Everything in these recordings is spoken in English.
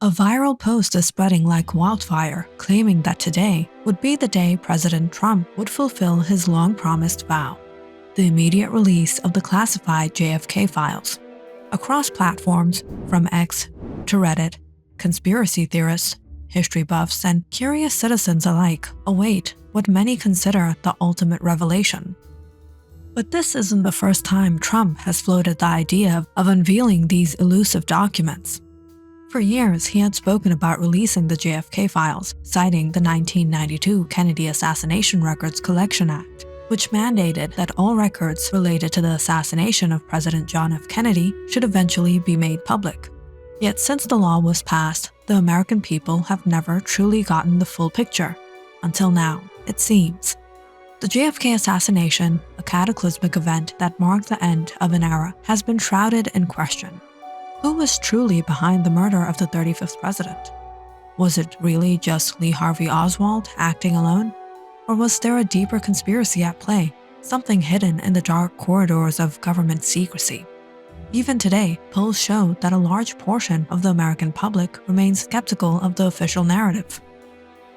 A viral post is spreading like wildfire, claiming that today would be the day President Trump would fulfill his long-promised vow: the immediate release of the classified JFK files. Across platforms, from X to Reddit, conspiracy theorists, history buffs, and curious citizens alike await what many consider the ultimate revelation. But this isn't the first time Trump has floated the idea of unveiling these elusive documents. For years, he had spoken about releasing the JFK files, citing the 1992 Kennedy Assassination Records Collection Act, which mandated that all records related to the assassination of President John F. Kennedy should eventually be made public. Yet since the law was passed, the American people have never truly gotten the full picture. Until now, it seems. The JFK assassination, a cataclysmic event that marked the end of an era, has been shrouded in question. Who was truly behind the murder of the 35th president? Was it really just Lee Harvey Oswald acting alone? Or was there a deeper conspiracy at play, something hidden in the dark corridors of government secrecy? Even today, polls show that a large portion of the American public remains skeptical of the official narrative.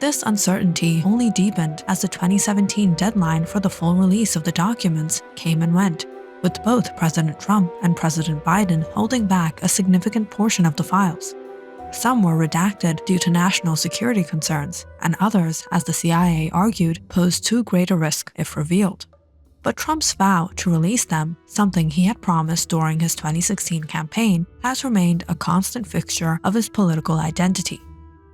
This uncertainty only deepened as the 2017 deadline for the full release of the documents came and went, with both President Trump and President Biden holding back a significant portion of the files. Some were redacted due to national security concerns, and others, as the CIA argued, posed too great a risk if revealed. But Trump's vow to release them, something he had promised during his 2016 campaign, has remained a constant fixture of his political identity.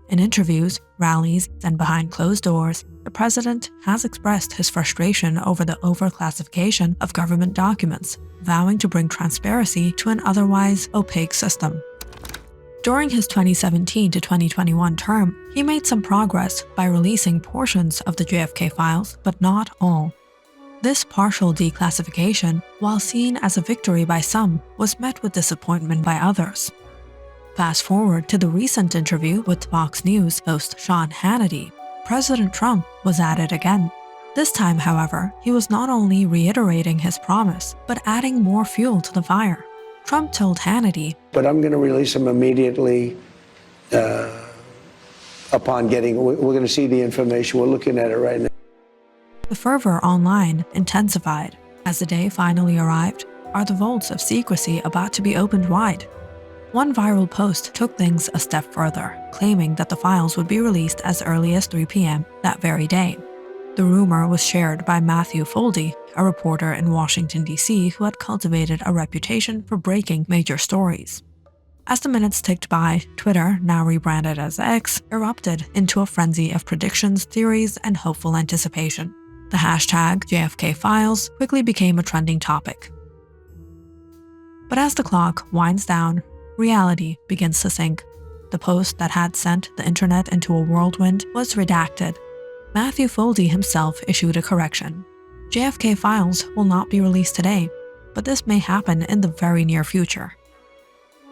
In interviews, rallies, and behind closed doors, the president has expressed his frustration over the overclassification of government documents, vowing to bring transparency to an otherwise opaque system. During his 2017 to 2021 term, he made some progress by releasing portions of the JFK files, but not all. This partial declassification, while seen as a victory by some, was met with disappointment by others. Fast forward to the recent interview with Fox News host Sean Hannity, President Trump was at it again. This time, however, he was not only reiterating his promise, but adding more fuel to the fire. Trump told Hannity, "But I'm going to release them immediately upon getting, we're going to see the information. We're looking at it right now." The fervor online intensified. As the day finally arrived, are the vaults of secrecy about to be opened wide? One viral post took things a step further, claiming that the files would be released as early as 3 p.m. that very day. The rumor was shared by Matthew Foldy, a reporter in Washington, D.C. who had cultivated a reputation for breaking major stories. As the minutes ticked by, Twitter, now rebranded as X, erupted into a frenzy of predictions, theories, and hopeful anticipation. The hashtag JFK Files quickly became a trending topic. But as the clock winds down, reality begins to sink. The post that had sent the internet into a whirlwind was redacted. Matthew Foldy himself issued a correction. JFK files will not be released today, but this may happen in the very near future.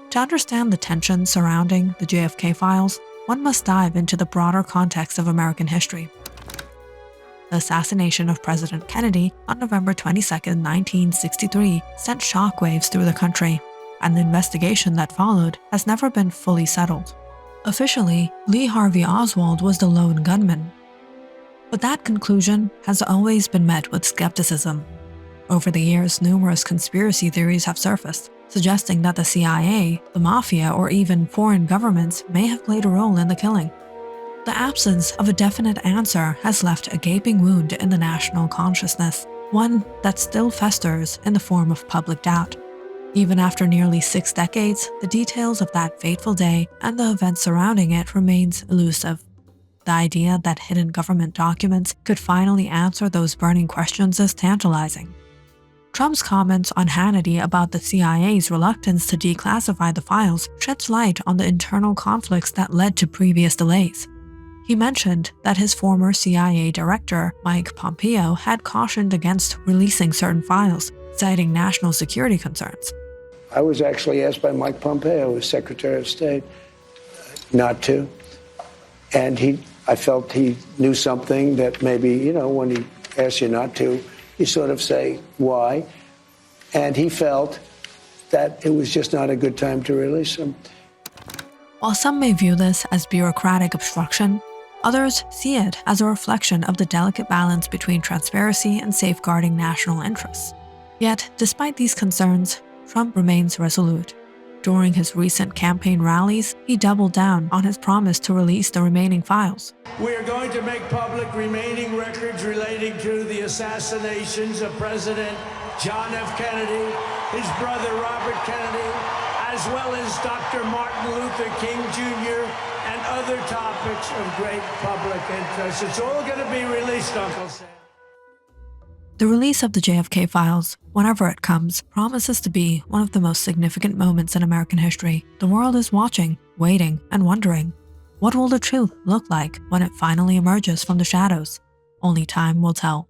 To understand the tension surrounding the JFK files, one must dive into the broader context of American history. The assassination of President Kennedy on November 22, 1963, sent shockwaves through the country, and the investigation that followed has never been fully settled. Officially, Lee Harvey Oswald was the lone gunman. But that conclusion has always been met with skepticism. Over the years, numerous conspiracy theories have surfaced, suggesting that the CIA, the mafia, or even foreign governments may have played a role in the killing. The absence of a definite answer has left a gaping wound in the national consciousness, one that still festers in the form of public doubt. Even after nearly 6 decades, the details of that fateful day and the events surrounding it remains elusive. The idea that hidden government documents could finally answer those burning questions is tantalizing. Trump's comments on Hannity about the CIA's reluctance to declassify the files sheds light on the internal conflicts that led to previous delays. He mentioned that his former CIA director, Mike Pompeo, had cautioned against releasing certain files, citing national security concerns. I was actually asked by Mike Pompeo, as Secretary of State, not to. And I felt he knew something that maybe, when he asks you not to, you sort of say, why? And he felt that it was just not a good time to release them. While some may view this as bureaucratic obstruction, others see it as a reflection of the delicate balance between transparency and safeguarding national interests. Yet, despite these concerns, Trump remains resolute. During his recent campaign rallies, he doubled down on his promise to release the remaining files. We are going to make public remaining records relating to the assassinations of President John F. Kennedy, his brother Robert Kennedy, as well as Dr. Martin Luther King Jr., and other topics of great public interest. It's all going to be released, Uncle Sam. The release of the JFK files, whenever it comes, promises to be one of the most significant moments in American history. The world is watching, waiting, and wondering, what will the truth look like when it finally emerges from the shadows? Only time will tell.